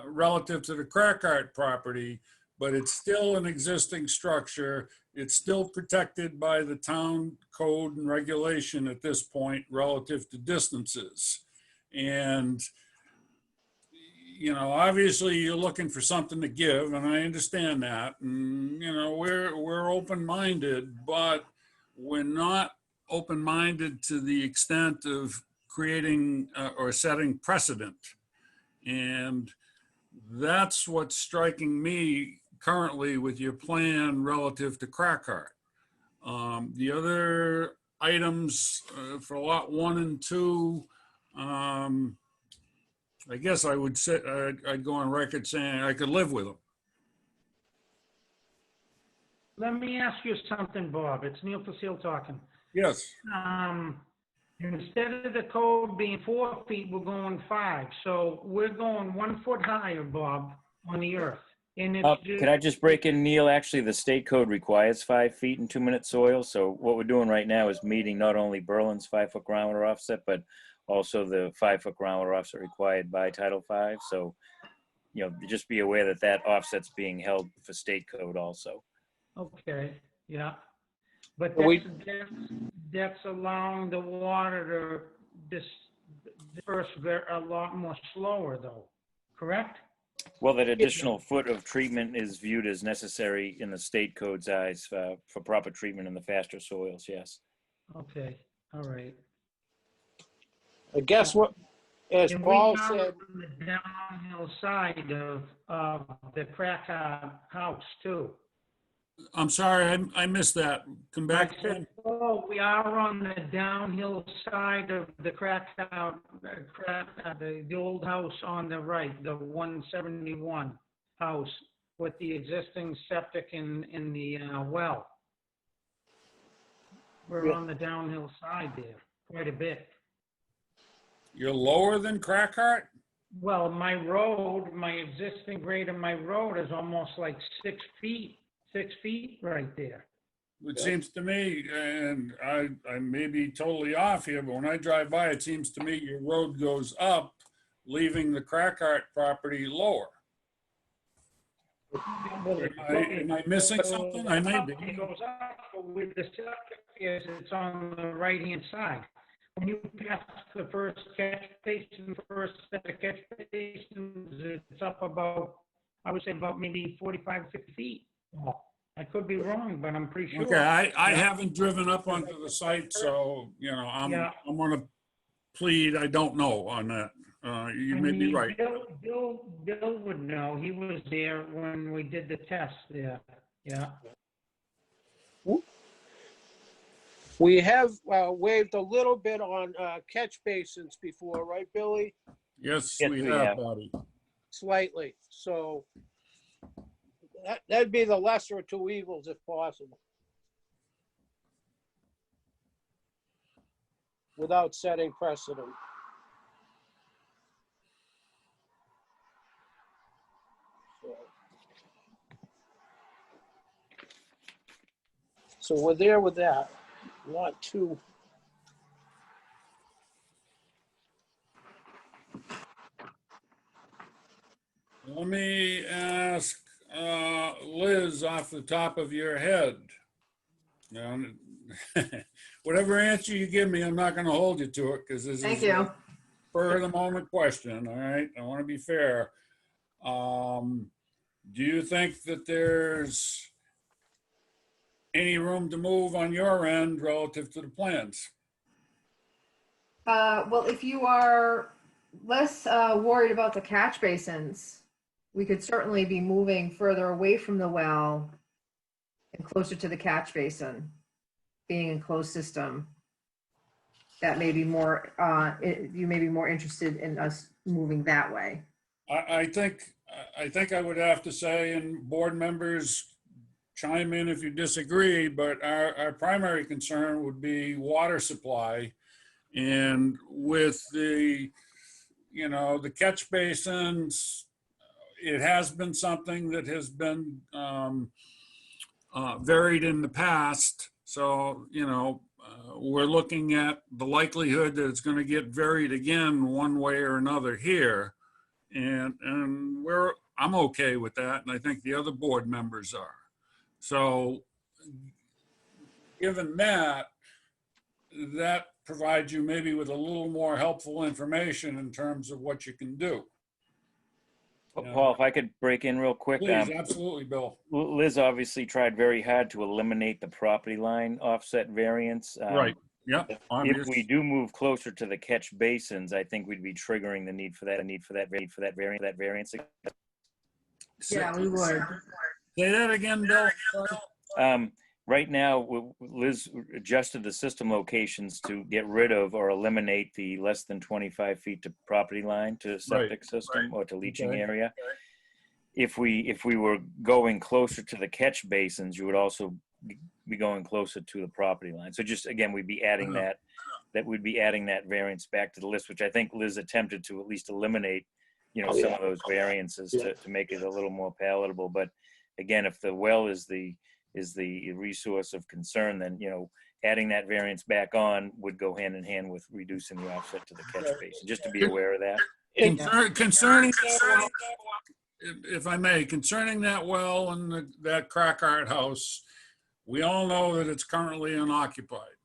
relative to the Crackart property, but it's still an existing structure. It's still protected by the town code and regulation at this point relative to distances. And, you know, obviously you're looking for something to give, and I understand that. And, you know, we're open-minded, but we're not open-minded to the extent of creating or setting precedent. And that's what's striking me currently with your plan relative to Crackart. The other items for lot 1 and 2, I guess I would say, I'd go on record saying I could live with them. Let me ask you something, Bob. It's Neil Facile talking. Yes. Instead of the code being 4 feet, we're going 5. So we're going 1 foot higher, Bob, on the earth. And it's Could I just break in, Neil? Actually, the state code requires 5 feet in 2-minute soil. So what we're doing right now is meeting not only Berlin's 5-foot groundwater offset, but also the 5-foot groundwater offset required by Title V. So, you know, just be aware that that offset's being held for state code also. okay, yeah. But We- that's allowing the water to disperse a lot more slower though, correct? Well, that additional foot of treatment is viewed as necessary in the state code's eyes for proper treatment in the faster soils, yes. Okay, all right. I guess what, as And Paul we are said, on the downhill side of the crack house too. I'm sorry, I missed that. Come I back. said, oh, we are on the downhill side of the the old house on the right, the 171 house with the existing septic in the well. We're Yeah. on the downhill side there, quite a bit. You're lower than Crackart? Well, my road, my existing grade of my road is almost like 6 feet right there. It seems to me, and I may be totally off here, but when I drive by, it seems to me your road goes up, leaving the Crackart property lower. Am I missing something? I may be. It goes up, but with the septic is it's on the right-hand side. When you pass the first catch basin, first set of catch basins, it's up about, I would say about maybe 45, 50 feet. I could be wrong, but I'm pretty sure. Okay, I haven't driven up onto the site, so, you know, Yeah. I'm gonna plead, I don't know on that. You I may be mean, right. Bill would know. He was there when we did the test there. Yeah. we have waived a little bit on catch basins before, right, Billy? Yes, Yes, we we have, have. Bobby. Slightly, so that'd be the lesser of two evils if possible. Without setting precedent. So we're there with that. Lot 2. Let me ask Liz off the top of your head. Now, whatever answer you give me, I'm not going to hold you to it because this Thank is you. a spur of the moment question. All right, I want to be fair. Do you think that there's any room to move on your end relative to the plans? Well, if you are less worried about the catch basins, we could certainly be moving further away from the well and closer to the catch basin, being a closed system. That may be more, you may be more interested in us moving that way. I think I would have to say, and board members chime in if you disagree, but our primary concern would be water supply. And with the, you know, the catch basins, it has been something that has been varied in the past. So, you know, we're looking at the likelihood that it's going to get varied again one way or another here. And I'm okay with that. And I think the other board members are. So given that, that provides you maybe with a little more helpful information in terms of what you can do. Paul, if I could break in real quick. Please, absolutely, Bill. Liz obviously tried very hard to eliminate the property line offset variance. Right. Yep. If Obvious. we do move closer to the catch basins, I think we'd be triggering the need for that variance. Yeah, we would. Say that again, Bill. Right now, Liz adjusted the system locations to get rid of or eliminate the less than 25 feet to property line to septic system or to leaching Okay. area. If we were going closer to the catch basins, you would also be going closer to the property line. So just, again, we'd be adding that would be adding that variance back to the list, which I think Liz attempted to at least eliminate, you know, some of those variances to make it a little more palatable. But again, if the well is the resource of concern, then, you know, adding that variance back on would go hand in hand with reducing the offset to the catch basin, just to be aware of that. Concerning, if I may, concerning that well and that crack art house, we all know that it's currently unoccupied,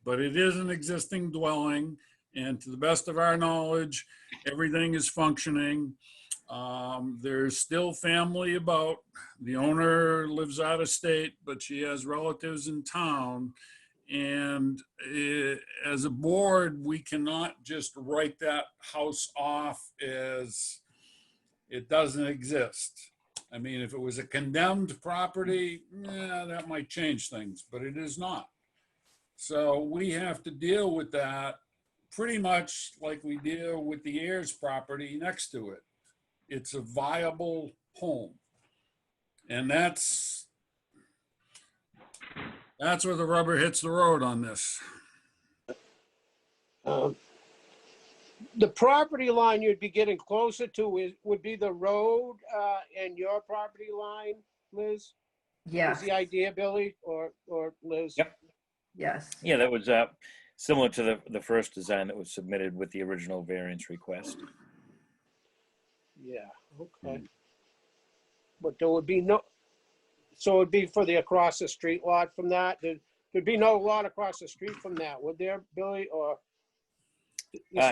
but it is an existing dwelling. And to the best of our knowledge, everything is functioning. There's still family about. The owner lives out of state, but she has relatives in town. And as a board, we cannot just write that house off as it doesn't exist. I mean, if it was a condemned property, that might change things, but it is not. So we have to deal with that pretty much like we deal with the Ayers property next to it. It's a viable home. And that's where the rubber hits the road on this. The property line you'd be getting closer to would be the road and your property line, Liz? Yes, Is the idea, Billy or Liz? Yep. yes. Yeah, that was similar to the first design that was submitted with the original variance request. Yeah, okay. But there would be no, so it would be for the across the street lot from that? There'd be no lot across the street from that, would there, Billy, or?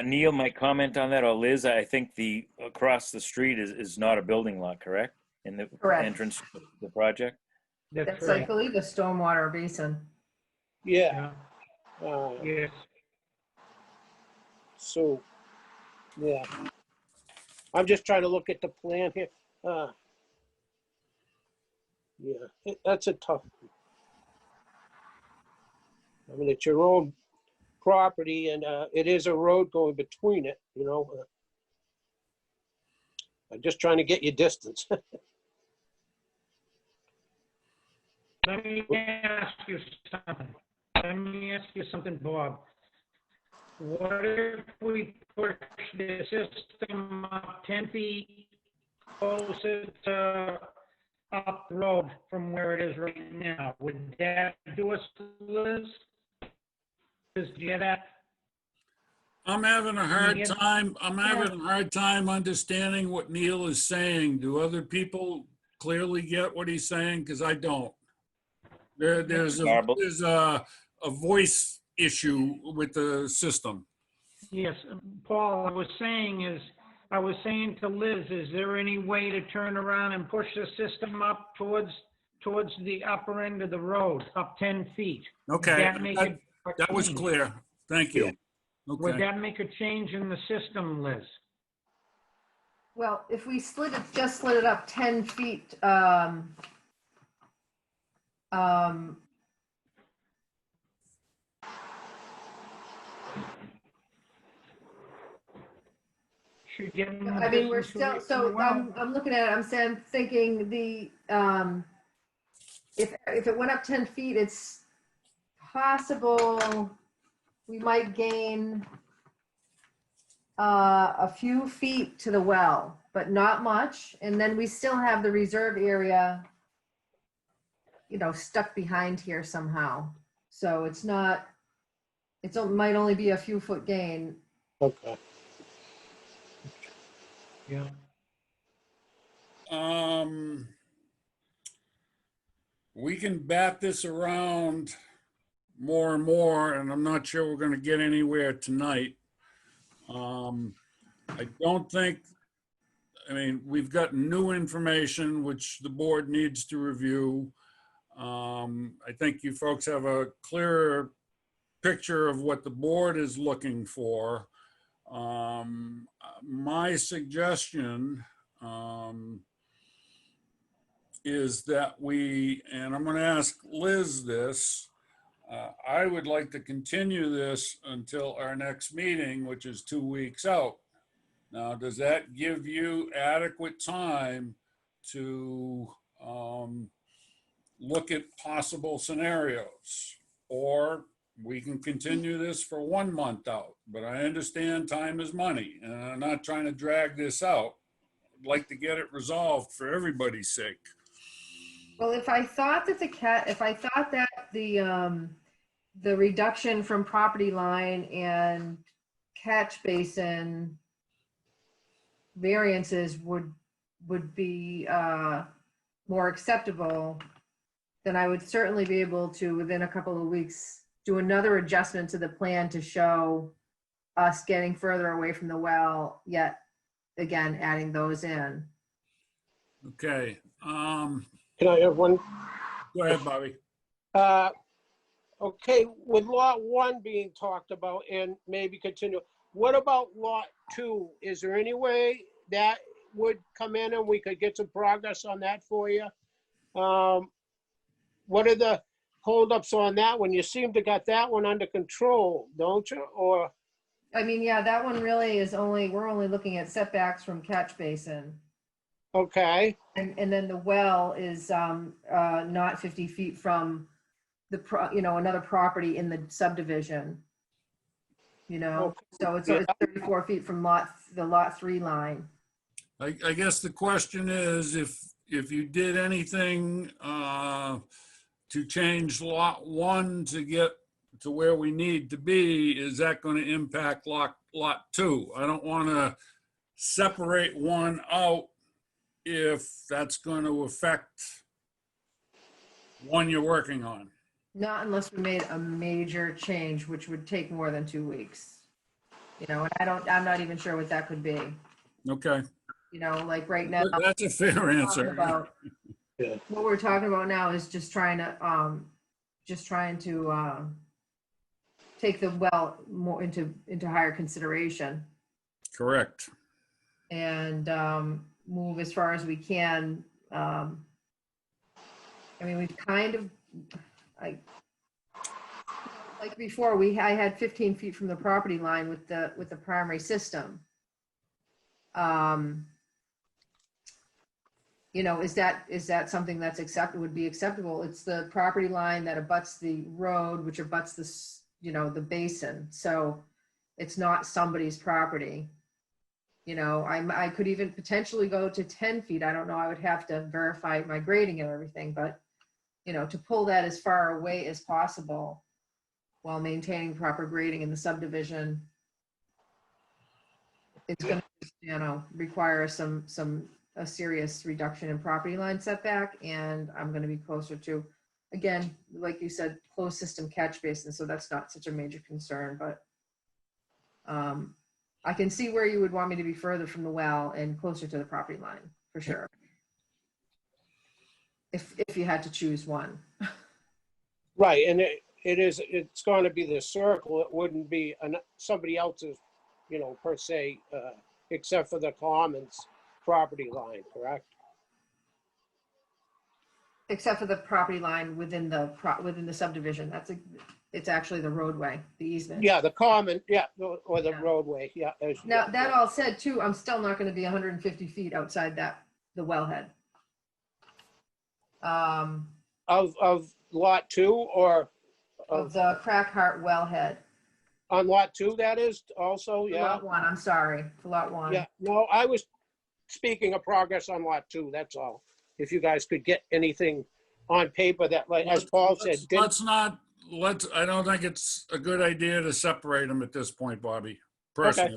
Neil might comment on that, or Liz. I think the across the street is not a building lot, correct? In the Correct. entrance to the project? That's, I believe, a stormwater basin. Yeah. Yes. So, yeah. I'm just trying to look at the plan here. Yeah, that's a tough. I mean, it's your own property and it is a road going between it, you know. I'm just trying to get you distance. Let me ask you something, Bob. What if we push the system up 10 feet closer to up the road from where it is right now? Would that do us, Liz? Liz, do you hear that? I'm having a hard time understanding what Neil is saying. Do other people clearly get what he's saying? Because I don't. There's a voice issue with the system. Yes, Paul, I was saying to Liz, is there any way to turn around and push the system up towards the upper end of the road, up 10 feet? Okay, Would that was clear. Thank you. Would Okay. that make a change in the system, Liz? Well, if we just slid it up 10 feet, Should get I mean, we're still, so I'm looking at it, I'm thinking the, if it went up 10 feet, it's possible we might gain a few feet to the well, but not much. And then we still have the reserve area, you know, stuck behind here somehow. So it's not, it might only be a few foot gain. Okay. Yeah. We can bat this around more and more, and I'm not sure we're gonna get anywhere tonight. I don't think, I mean, we've got new information which the board needs to review. I think you folks have a clearer picture of what the board is looking for. My suggestion is that we, and I'm going to ask Liz this, I would like to continue this until our next meeting, which is 2 weeks out. Now, does that give you adequate time to look at possible scenarios? Or we can continue this for 1 month out, but I understand time is money and I'm not trying to drag this out. I'd like to get it resolved for everybody's sake. Well, if I thought that the reduction from property line and catch basin variances would be more acceptable, then I would certainly be able to, within a couple of weeks, do another adjustment to the plan to show us getting further away from the well, yet again, adding those in. Okay. Can I have one? Go ahead, Bobby. Okay, with lot 1 being talked about and maybe continue, what about lot 2? Is there any way that would come in and we could get some progress on that for you? What are the holdups on that one? You seem to got that one under control, don't you? Or, I mean, yeah, that one really is we're only looking at setbacks from catch basin. okay, And then the well is not 50 feet from another property in the subdivision. You know, so it's 34 feet from the lot 3 line. I guess the question is if you did anything to change lot 1 to get to where we need to be, is that going to impact lot 2? I don't want to separate one out if that's going to affect one you're working on. Not unless we made a major change, which would take more than 2 weeks. You know, and I'm not even sure what that could be. Okay. You know, like right now. That's a fair answer. What we're talking about now is just trying to take the well more into higher consideration Correct. and move as far as we can. I mean, we've kind of, like before, I had 15 feet from the property line with the primary system. You know, is that something that's would be acceptable? It's the property line that abuts the road, which abuts the basin. So it's not somebody's property. You know, I could even potentially go to 10 feet. I don't know. I would have to verify my grading and everything, but you know, to pull that as far away as possible while maintaining proper grading in the subdivision, it's going to, you know, require a serious reduction in property line setback. And I'm going to be closer to, again, like you said, closed system catch basin. So that's not such a major concern, but I can see where you would want me to be further from the well and closer to the property line for sure. If you had to choose one. right, and it's going to be the circle. It wouldn't be somebody else's, you know, per se, except for the commons property line, correct? Except for the property line within the subdivision. It's actually the roadway, the easement. Yeah, the common, yeah, or the Yeah. roadway, yeah. Now, that all said too, I'm still not going to be 150 feet outside the wellhead. Of lot 2 or Of the Crack Heart wellhead. On lot 2, that is also, For yeah. Lot 1, I'm sorry, for Lot 1. Yeah, no, I was speaking of progress on lot 2, that's all. If you guys could get anything on paper that, like, as Paul said, didn't, I don't think it's a good idea to separate them at this point, Bobby, personally.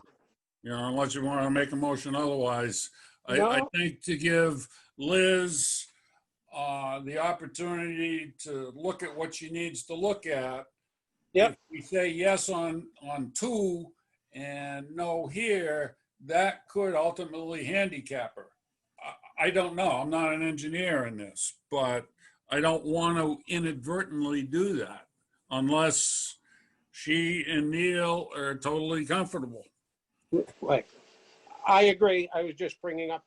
You know, unless you want to make a motion otherwise. I No. think to give Liz the opportunity to look at what she needs to look at. Yep. If we say yes on 2 and no here, that could ultimately handicap her. I don't know. I'm not an engineer in this, but I don't want to inadvertently do that unless she and Neil are totally comfortable. Right. I agree. I was just bringing up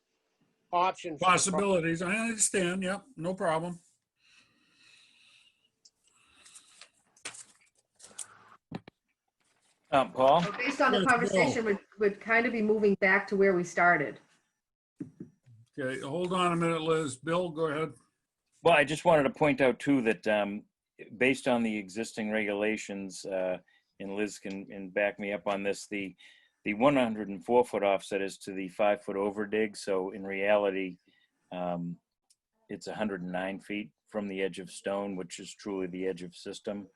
options. Possibilities, I understand, yep, no problem. Paul? So based on the Yes, conversation, would kind of be moving back to where we started. Okay, hold on a minute, Liz. Bill, go ahead. Well, I just wanted to point out too that based on the existing regulations, and Liz can back me up on this, the 104-foot offset is to the 5-foot over dig. So in reality, it's 109 feet from the edge of stone, which is truly the edge of system.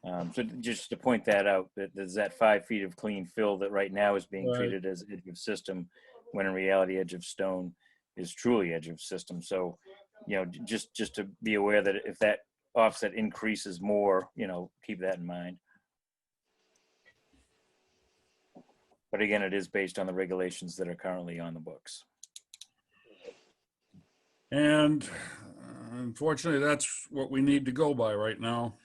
So just to point that out, that there's that 5 feet of clean fill that right now is being Right. treated as edge of system, when in reality, edge of stone is truly edge of system. So, you know, just to be aware that if that offset increases more, you know, keep that in mind. But again, it is based on the regulations that are currently on the books. And unfortunately, that's what we need to go by right now.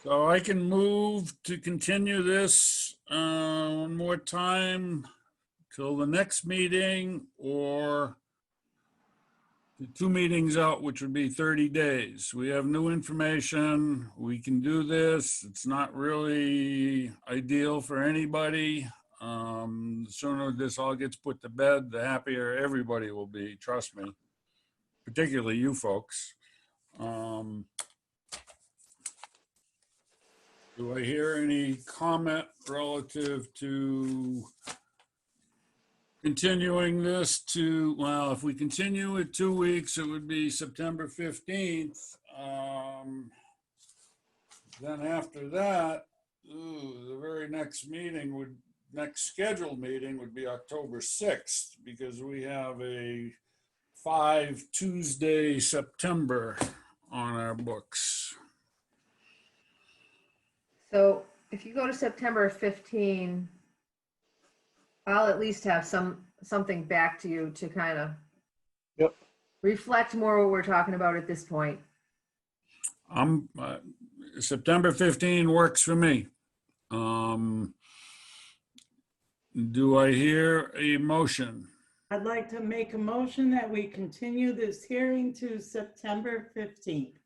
So I can move to continue this one more time till the next meeting, or the 2 meetings out, which would be 30 days. We have new information. We can do this. It's not really ideal for anybody. The sooner this all gets put to bed, the happier everybody will be, trust me, particularly you folks. Do I hear any comment relative to continuing this to, well, if we continue it 2 weeks, it would be September 15th. Then after that, the very next scheduled meeting would be October 6th, because we have a 5 Tuesday September on our books. So if you go to September 15, I'll at least have something back to you to kind of Yep. reflect more what we're talking about at this point. September 15 works for me. Do I hear a motion? I'd like to make a motion that we continue this hearing to September 15th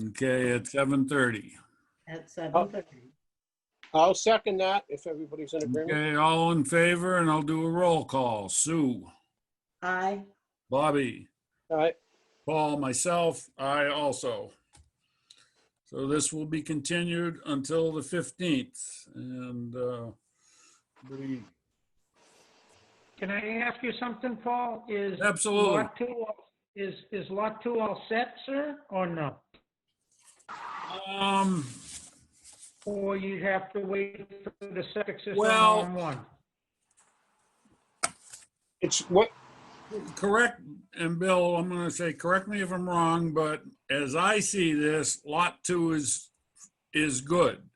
Okay, at 7:30. at 7:30. I'll second that if everybody's in agreement. Okay, all in favor, and I'll do a roll call. Sue, Aye. Bobby, All right. Paul, myself, I also. So this will be continued until the 15th, and Can I ask you something, Paul? Is Absolutely. Lot 2, is Lot 2 all set, sir, or no? Or you have to wait for the septic system Well- on 1? It's what, correct, and Bill, I'm gonna say, correct me if I'm wrong, but as I see this, lot 2 is good.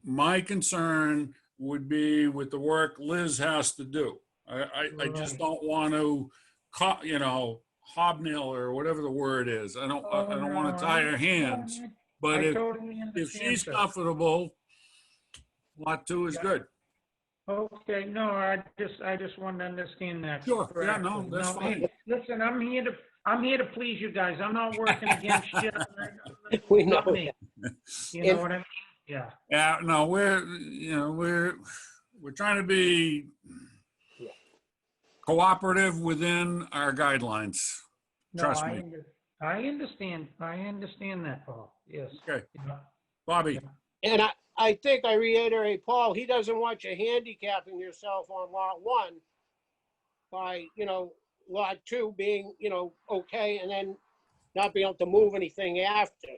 My concern would be with the work Liz has to do. I just Right. don't want to, hobnail or whatever the word is. I don't want to tie her hands. But I totally if understand, she's sir. comfortable, lot 2 is Yeah. good. Okay, no, I just wanted to understand that. Sure, yeah, no, correctly. that's fine. Hey, listen, I'm here to please you guys. I'm not working against you. we know. Not me. You know what I mean? Yeah. Yeah, no, we're trying to be cooperative within our guidelines. No, Trust me. I understand that, Paul, yes. Okay, Yeah. Bobby, And I think I reiterate, Paul, he doesn't want you handicapping yourself on lot one by, lot two being, okay, and then not be able to move anything after,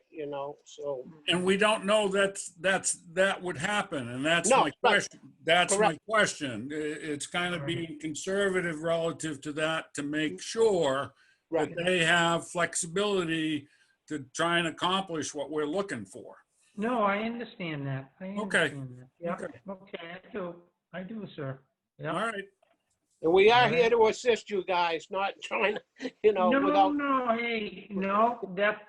so. and we don't know that would happen, and that's No, my right. question. That's my Correct. question. It's kind of Right. being conservative relative to that to make sure Right. that they have flexibility to try and accomplish what we're looking for. No, I understand that. I Okay. understand that. Yeah, Okay. okay, I do, sir. All Yeah. right. And we are All here right. to assist you guys, not trying to, No, without, no, hey, no, that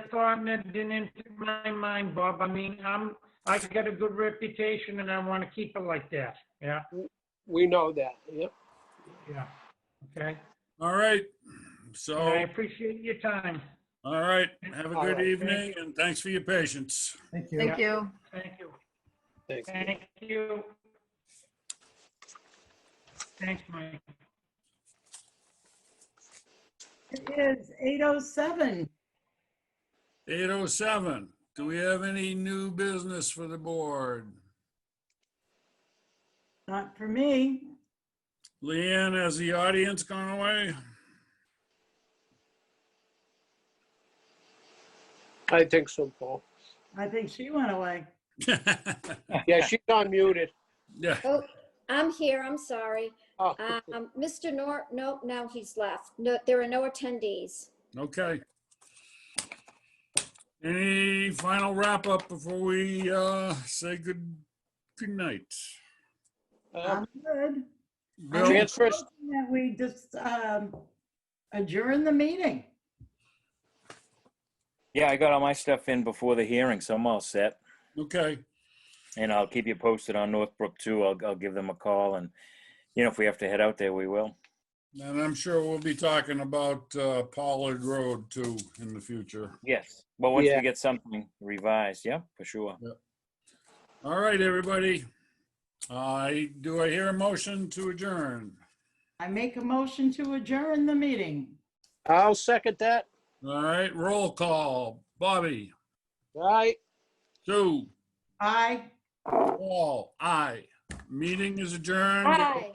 thought didn't enter my mind, Bob. I mean, I got a good reputation and I want to keep it like that. Yeah, we know that, yep. yeah. Okay. All right. And I So, appreciate your time. all right. Have a All good right. evening, and thanks for your patience. Thank you. Thank you. Thank you. Thanks. Thank you. Thanks, Mike. It is 8:07. 8:07. Do we have any new business for the board? Not for me. Leanne, has the audience gone away? I think so, Paul. I think she went away. Yeah, she's unmuted. Yeah, Oh, I'm here, I'm sorry. Oh, Mr. No, now he's left. No, there are no attendees. okay. Any final wrap up before we say good night? I'm good. Bill? Transfers, That we just adjourn the meeting. Yeah, I got all my stuff in before the hearing, so I'm all set. Okay, And I'll keep you posted on Northbrook too. I'll give them a call, and if we have to head out there, we will. and I'm sure we'll be talking about Pollard Road too in the future. Yes. Well, once Yeah. we get something revised, yeah, for sure. All right, everybody. Do I hear a motion to adjourn? I make a motion to adjourn the meeting. I'll second that. All right, roll call. Bobby, Right. Sue, Aye. Paul, aye. Meeting is adjourned. Aye.